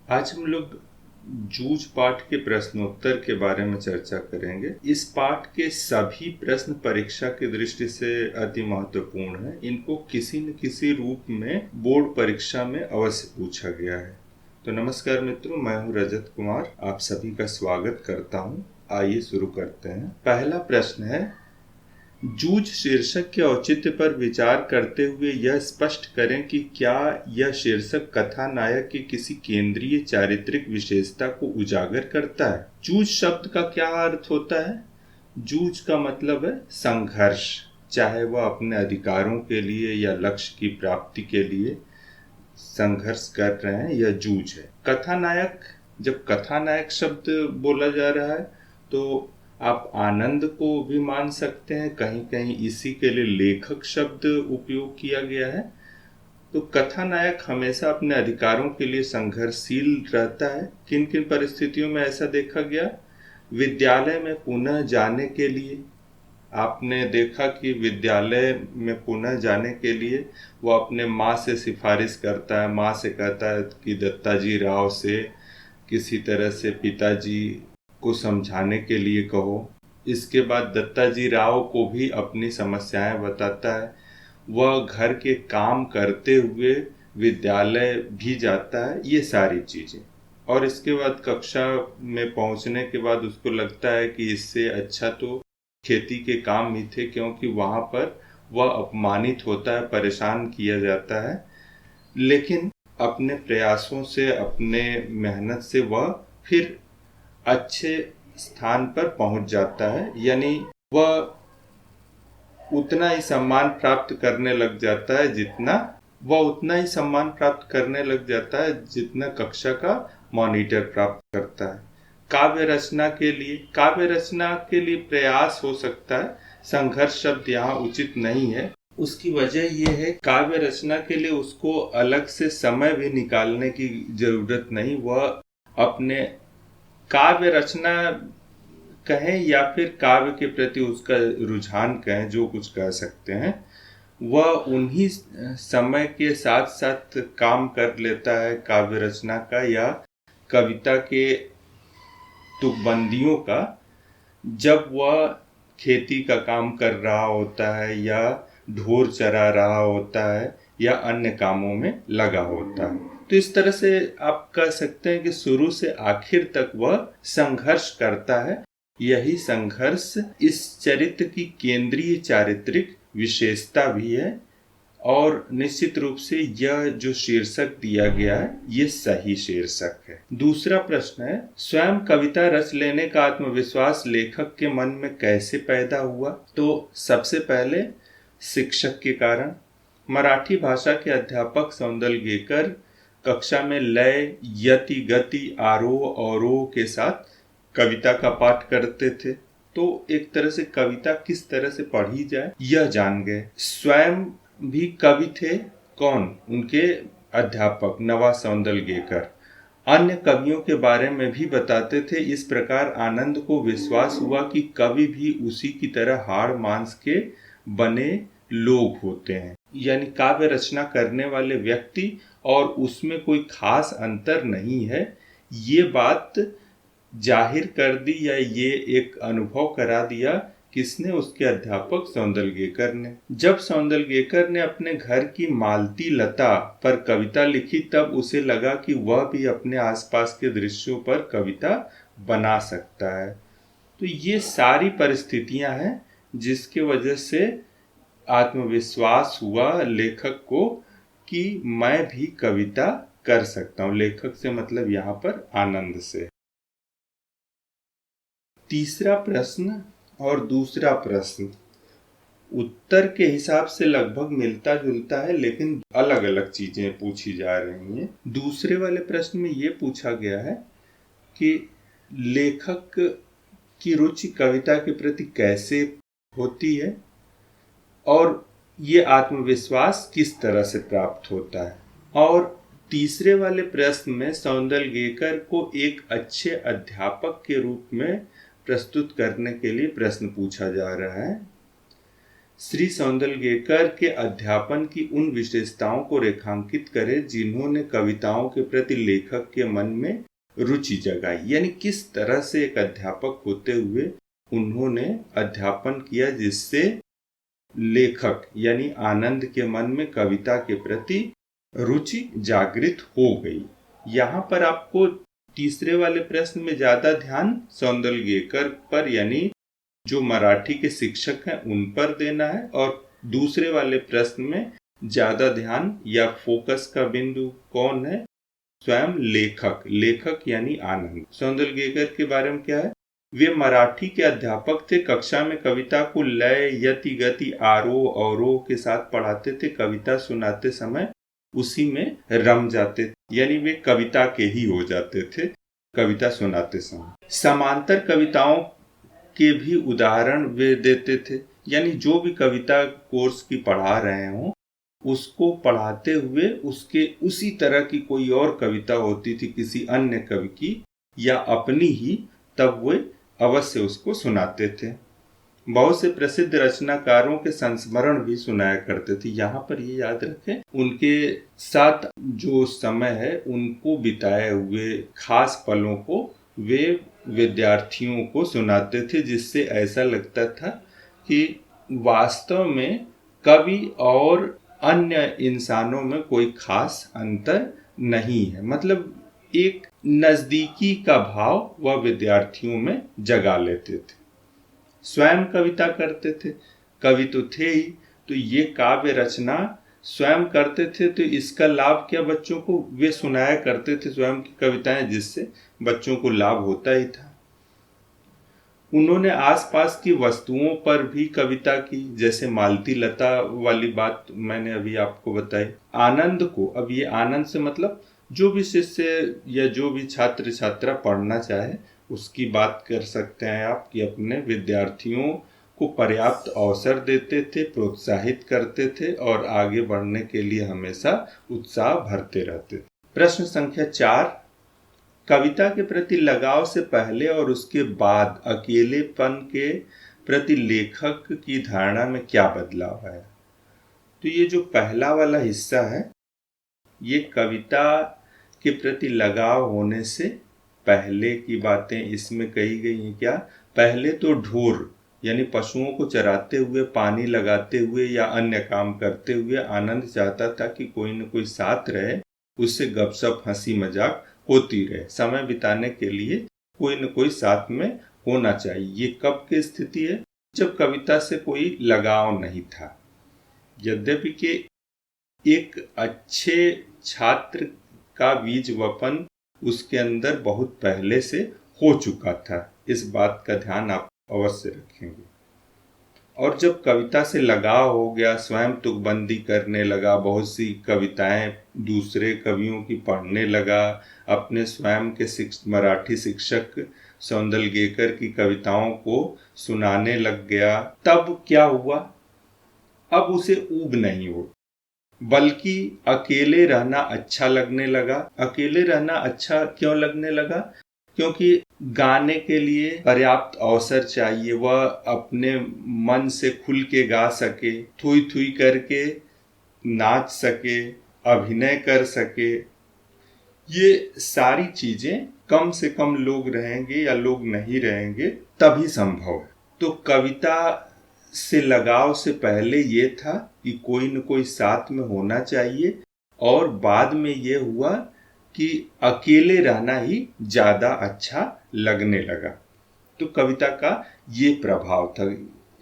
आज हम लोग जूझ पाठ के प्रश्नोत्तर के बारे में चर्चा करेंगे। इस पाठ के सभी प्रश्न परीक्षा की दृष्टि से अति महत्वपूर्ण हैं। इनको किसी न किसी रूप में बोर्ड परीक्षा में अवश्य पूछा गया है। तो नमस्कार मित्रों, मैं हूं रजत कुमार, आप सभी का स्वागत करता हूं। आइए शुरू करते हैं। पहला प्रश्न है, जूझ शीर्षक के औचित्य पर विचार करते हुए यह स्पष्ट करें कि क्या यह शीर्षक कथानायक की किसी केंद्रीय चारित्रिक विशेषता को उजागर करता है। जूझ शब्द का क्या अर्थ होता है? जूझ का मतलब है संघर्ष, चाहे वह अपने अधिकारों के लिए या लक्ष्य की प्राप्ति के लिए संघर्ष कर रहे हैं, यह जूझ है। कथानायक, जब कथानायक शब्द बोला जा रहा है तो आप आनंद को भी मान सकते हैं, कहीं कहीं इसी के लिए लेखक शब्द उपयोग किया गया है। तो कथानायक हमेशा अपने अधिकारों के लिए संघर्षशील रहता है। किन किन परिस्थितियों में ऐसा देखा गया? विद्यालय में पुनः जाने के लिए, आपने देखा कि विद्यालय में पुनः जाने के लिए वो अपने माँ से सिफारिश करता है, माँ से कहता है कि दत्ताजी राव से किसी तरह से पिताजी को समझाने के लिए कहो। इसके बाद दत्ताजी राव को भी अपनी समस्याएं बताता है। वह घर के काम करते हुए विद्यालय भी जाता है, ये सारी चीज़ें। और इसके बाद कक्षा में पहुंचने के बाद उसको लगता है कि इससे अच्छा तो खेती के काम ही थे, क्योंकि वहाँ पर वह अपमानित होता है, परेशान किया जाता है। लेकिन अपने प्रयासों से, अपने मेहनत से वह फिर अच्छे स्थान पर पहुंच जाता है, यानी वह उतना ही सम्मान प्राप्त करने लग जाता है जितना कक्षा का मॉनिटर प्राप्त करता है। काव्य रचना के लिए प्रयास हो सकता है, संघर्ष शब्द यहाँ उचित नहीं है। उसकी वजह यह है, काव्य रचना के लिए उसको अलग से समय भी निकालने की जरूरत नहीं। वह अपने काव्य रचना कहें या फिर काव्य के प्रति उसका रुझान कहें, जो कुछ कह सकते हैं, वह उन्हीं समय के साथ साथ काम कर लेता है काव्य रचना का या कविता के तुकबंदियों का, जब वह खेती का काम कर रहा होता है या ढोर चरा रहा होता है या अन्य कामों में लगा होता है। तो इस तरह से आप कह सकते हैं कि शुरू से आखिर तक वह संघर्ष करता है। यही संघर्ष इस चरित्र की केंद्रीय चारित्रिक विशेषता भी है, और निश्चित रूप से यह जो शीर्षक दिया गया है ये सही शीर्षक है। दूसरा प्रश्न है, स्वयं कविता रच लेने का आत्मविश्वास लेखक के मन में कैसे पैदा हुआ? तो सबसे पहले शिक्षक के कारण। मराठी भाषा के अध्यापक सौंदलगेकर कक्षा में लय, यति, गति, आरोह अवरोह के साथ कविता का पाठ करते थे। तो एक तरह से कविता किस तरह से पढ़ी जाए यह जान गए। स्वयं भी कवि थे। कौन? उनके अध्यापक नवा सौंदलगेकर अन्य कवियों के बारे में भी बताते थे। इस प्रकार आनंद को विश्वास हुआ कि कवि भी उसी की तरह हाड़ मांस के बने लोग होते हैं, यानी काव्य रचना करने वाले व्यक्ति, और उसमें कोई खास अंतर नहीं है। ये बात जाहिर कर दी या ये एक अनुभव करा दिया किसने? उसके अध्यापक सौंदलगेकर ने। जब सौंदलगेकर ने अपने घर की मालती लता पर कविता लिखी, तब उसे लगा कि वह भी अपने आसपास के दृश्यों पर कविता बना सकता है। तो ये सारी परिस्थितियां हैं जिसके वजह से आत्मविश्वास हुआ लेखक को कि मैं भी कविता कर सकता हूँ। लेखक से मतलब यहाँ पर आनंद से। तीसरा प्रश्न और दूसरा प्रश्न उत्तर के हिसाब से लगभग मिलता जुलता है, लेकिन अलग अलग चीजें पूछी जा रही हैं। दूसरे वाले प्रश्न में ये पूछा गया है कि लेखक की रुचि कविता के प्रति कैसे होती है और ये आत्मविश्वास किस तरह से प्राप्त होता है। और तीसरे वाले प्रश्न में सौंदलगेकर को एक अच्छे अध्यापक के रूप में प्रस्तुत करने के लिए प्रश्न पूछा जा रहा है। श्री सौंदलगेकर के अध्यापन की उन विशेषताओं को रेखांकित करें जिन्होंने कविताओं के प्रति लेखक के मन में रुचि जगाई। यानी किस तरह से एक अध्यापक होते हुए उन्होंने अध्यापन किया जिससे लेखक यानी आनंद के मन में कविता के प्रति रुचि जागृत हो गई। यहाँ पर आपको तीसरे वाले प्रश्न में ज्यादा ध्यान सौंदलगेकर पर यानी जो मराठी के शिक्षक हैं उन पर देना है, और दूसरे वाले प्रश्न में ज्यादा ध्यान या फोकस का बिंदु कौन है? स्वयं लेखक, लेखक यानी आनंद। सौंदलगेकर के बारे में क्या है? वे मराठी के अध्यापक थे। कक्षा में कविता को लय, यति, गति, आरोह अवरोह के साथ पढ़ाते थे। कविता सुनाते समय उसी में रम जाते थे, यानी वे कविता के ही हो जाते थे कविता सुनाते समय। समांतर कविताओं के भी उदाहरण वे देते थे, यानी जो भी कविता कोर्स की पढ़ा रहे हों उसको पढ़ाते हुए उसके उसी तरह की कोई और कविता होती थी किसी अन्य कवि की या अपनी ही, तब वे अवश्य उसको सुनाते थे। बहुत से प्रसिद्ध रचनाकारों के संस्मरण भी सुनाया करते थे। यहाँ पर ये याद रखें, उनके साथ जो समय है उनको बिताए हुए खास पलों को वे विद्यार्थियों को सुनाते थे, जिससे ऐसा लगता था कि वास्तव में कवि और अन्य इंसानों में कोई खास अंतर नहीं है। मतलब एक नजदीकी का भाव वह विद्यार्थियों में जगा लेते थे। स्वयं कविता करते थे, कवि तो थे ही, तो ये काव्य रचना स्वयं करते थे, तो इसका लाभ क्या बच्चों को? वे सुनाया करते थे स्वयं की कविताएं, जिससे बच्चों को लाभ होता ही था। उन्होंने आसपास की वस्तुओं पर भी कविता की, जैसे मालती लता वाली बात मैंने अभी आपको बताई। आनंद को, अब ये आनंद से मतलब जो भी शिष्य या जो भी छात्र छात्रा पढ़ना चाहे उसकी बात कर सकते हैं आप, कि अपने विद्यार्थियों को पर्याप्त अवसर देते थे, प्रोत्साहित करते थे और आगे बढ़ने के लिए हमेशा उत्साह भरते रहते थे। प्रश्न संख्या 4, कविता के प्रति लगाव से पहले और उसके बाद अकेलेपन के प्रति लेखक की धारणा में क्या बदलाव आया? तो ये जो पहला वाला हिस्सा है, ये कविता के प्रति लगाव होने से पहले की बातें इसमें कही गई हैं। क्या? पहले तो ढोर यानी पशुओं को चराते हुए, पानी लगाते हुए या अन्य काम करते हुए आनंद चाहता था कि कोई न कोई साथ रहे, उससे गपशप हंसी मजाक होती रहे। समय बिताने के लिए कोई न कोई साथ में होना चाहिए। ये कब की स्थिति है? जब कविता से कोई लगाव नहीं था। यद्यपि कि एक अच्छे छात्र का बीज वपन उसके अंदर बहुत पहले से हो चुका था, इस बात का ध्यान आप अवश्य रखेंगे। और जब कविता से लगाव हो गया, स्वयं तुकबंदी करने लगा, बहुत सी कविताएं दूसरे कवियों की पढ़ने लगा, अपने स्वयं के मराठी शिक्षक सौंदलगेकर की कविताओं को सुनाने लग गया, तब क्या हुआ? अब उसे ऊब नहीं हो, बल्कि अकेले रहना अच्छा लगने लगा। अकेले रहना अच्छा क्यों लगने लगा? क्योंकि गाने के लिए पर्याप्त अवसर चाहिए, वह अपने मन से खुल के गा सके, थुई थुई करके नाच सके, अभिनय कर सके। ये सारी चीजें कम से कम लोग रहेंगे या लोग नहीं रहेंगे तभी संभव है। तो कविता से लगाव से पहले ये था कि कोई न कोई साथ में होना चाहिए, और बाद में ये हुआ कि अकेले रहना ही ज्यादा अच्छा लगने लगा। तो कविता का ये प्रभाव था,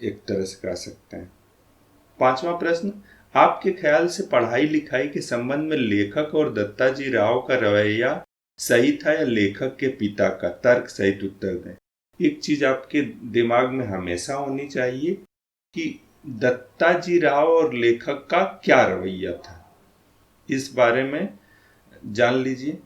एक तरह से कह सकते हैं। 5वां प्रश्न, आपके ख्याल से पढ़ाई लिखाई के संबंध में लेखक और दत्ताजी राव का रवैया सही था या लेखक के पिता का? तर्क सहित उत्तर दें। एक चीज आपके दिमाग में हमेशा होनी चाहिए कि दत्ताजी राव और लेखक का क्या रवैया था, इस बारे में जान लीजिए।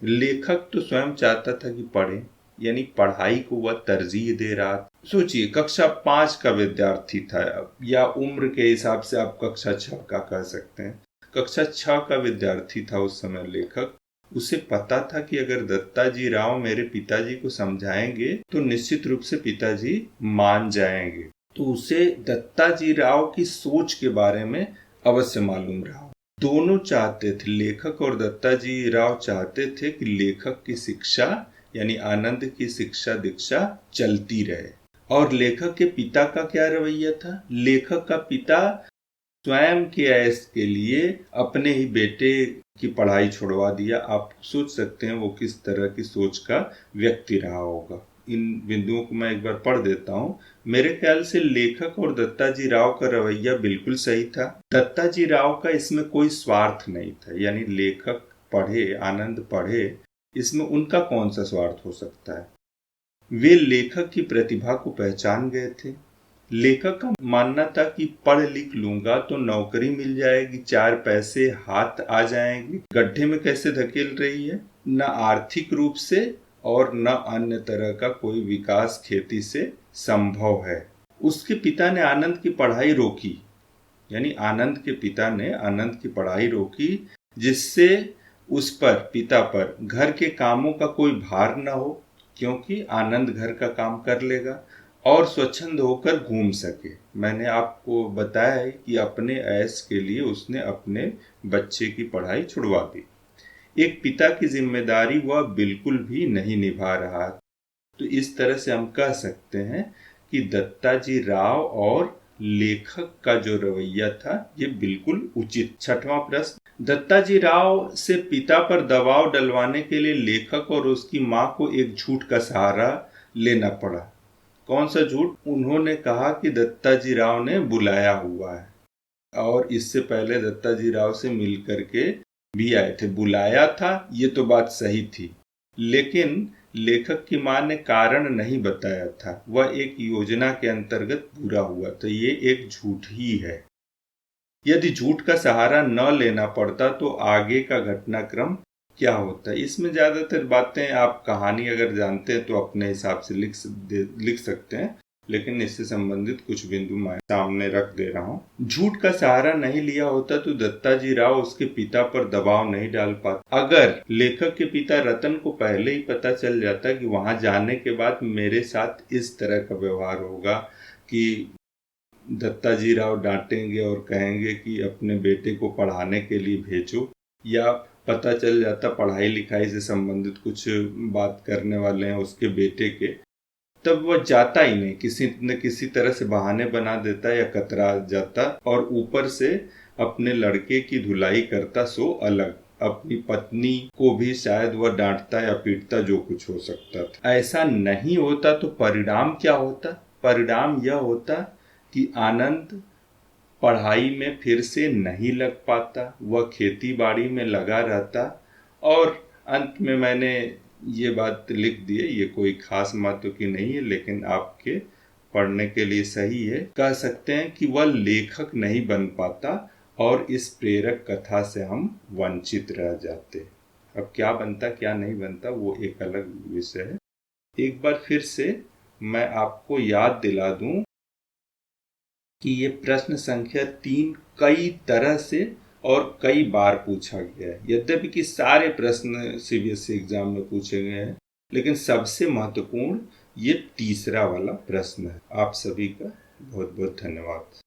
लेखक तो स्वयं चाहता था कि पढ़े, यानी पढ़ाई को वह तरजीह दे रहा था। सोचिए, कक्षा 5 का विद्यार्थी था, या उम्र के हिसाब से आप कक्षा 6 का कह सकते हैं। कक्षा 6 का विद्यार्थी था उस समय लेखक। उसे पता था कि अगर दत्ताजी राव मेरे पिताजी को समझाएंगे तो निश्चित रूप से पिताजी मान जाएंगे। तो उसे दत्ताजी राव की सोच के बारे में अवश्य मालूम रहा। दोनों चाहते थे, लेखक और दत्ताजी राव चाहते थे कि लेखक की शिक्षा यानी आनंद की शिक्षा दीक्षा चलती रहे। और लेखक के पिता का क्या रवैया था? लेखक का पिता स्वयं के ऐश के लिए अपने ही बेटे की पढ़ाई छुड़वा दिया। आप सोच सकते हैं वो किस तरह की सोच का व्यक्ति रहा होगा। इन बिंदुओं को मैं एक बार पढ़ देता हूँ। मेरे ख्याल से लेखक और दत्ताजी राव का रवैया बिल्कुल सही था। दत्ताजी राव का इसमें कोई स्वार्थ नहीं था, यानी लेखक पढ़े, आनंद पढ़े, इसमें उनका कौन सा स्वार्थ हो सकता है। वे लेखक की प्रतिभा को पहचान गए थे। लेखक का मानना था कि पढ़ लिख लूंगा तो नौकरी मिल जाएगी, 4 पैसे हाथ आ जाएंगे। गड्ढे में कैसे धकेल रही है, न आर्थिक रूप से और न अन्य तरह का कोई विकास खेती से संभव है। उसके पिता ने आनंद की पढ़ाई रोकी, यानी आनंद के पिता ने आनंद की पढ़ाई रोकी, जिससे उस पर, पिता पर घर के कामों का कोई भार न हो, क्योंकि आनंद घर का काम कर लेगा और स्वच्छंद होकर घूम सके। मैंने आपको बताया है कि अपने ऐश के लिए उसने अपने बच्चे की पढ़ाई छुड़वा दी। एक पिता की जिम्मेदारी वह बिल्कुल भी नहीं निभा रहा। तो इस तरह से हम कह सकते हैं कि दत्ताजी राव और लेखक का जो रवैया था ये बिल्कुल उचित। 6वां प्रश्न, दत्ताजी राव से पिता पर दबाव डलवाने के लिए लेखक और उसकी मां को एक झूठ का सहारा लेना पड़ा। कौन सा झूठ? उन्होंने कहा कि दत्ताजी राव ने बुलाया हुआ है और इससे पहले दत्ताजी राव से मिल करके भी आए थे। बुलाया था ये तो बात सही थी, लेकिन लेखक की मां ने कारण नहीं बताया था, वह एक योजना के अंतर्गत पूरा हुआ, तो ये एक झूठ ही है। यदि झूठ का सहारा न लेना पड़ता तो आगे का घटनाक्रम क्या होता है? इसमें ज्यादातर बातें आप कहानी अगर जानते हैं तो अपने हिसाब से लिख सकते हैं, लेकिन इससे संबंधित कुछ बिंदु मैं सामने रख दे रहा हूँ। झूठ का सहारा नहीं लिया होता तो दत्ताजी राव उसके पिता पर दबाव नहीं डाल पाते। अगर लेखक के पिता रतन को पहले ही पता चल जाता कि वहां जाने के बाद मेरे साथ इस तरह का व्यवहार होगा कि दत्ताजी राव डांटेंगे और कहेंगे कि अपने बेटे को पढ़ाने के लिए भेजो, या पता चल जाता पढ़ाई लिखाई से संबंधित कुछ बात करने वाले हैं उसके बेटे के, तब वह जाता ही नहीं, किसी न किसी तरह से बहाने बना देता या कतरा जाता और ऊपर से अपने लड़के की धुलाई करता सो अलग। अपनी पत्नी को भी शायद वह डांटता या पीटता, जो कुछ हो सकता था। ऐसा नहीं होता तो परिणाम क्या होता? परिणाम यह होता कि आनंद पढ़ाई में फिर से नहीं लग पाता, वह खेती बाड़ी में लगा रहता और अंत में मैंने ये बात लिख दी है, ये कोई खास महत्व की नहीं है लेकिन आपके पढ़ने के लिए सही है। कह सकते हैं कि वह लेखक नहीं बन पाता और इस प्रेरक कथा से हम वंचित रह जाते। अब क्या बनता क्या नहीं बनता वो एक अलग विषय है। एक बार फिर से मैं आपको याद दिला दूं कि ये प्रश्न संख्या 3 कई तरह से और कई बार पूछा गया है। यद्यपि कि सारे प्रश्न सीबीएसई एग्जाम में पूछे गए हैं, लेकिन सबसे महत्वपूर्ण ये तीसरा वाला प्रश्न है। आप सभी का बहुत बहुत धन्यवाद।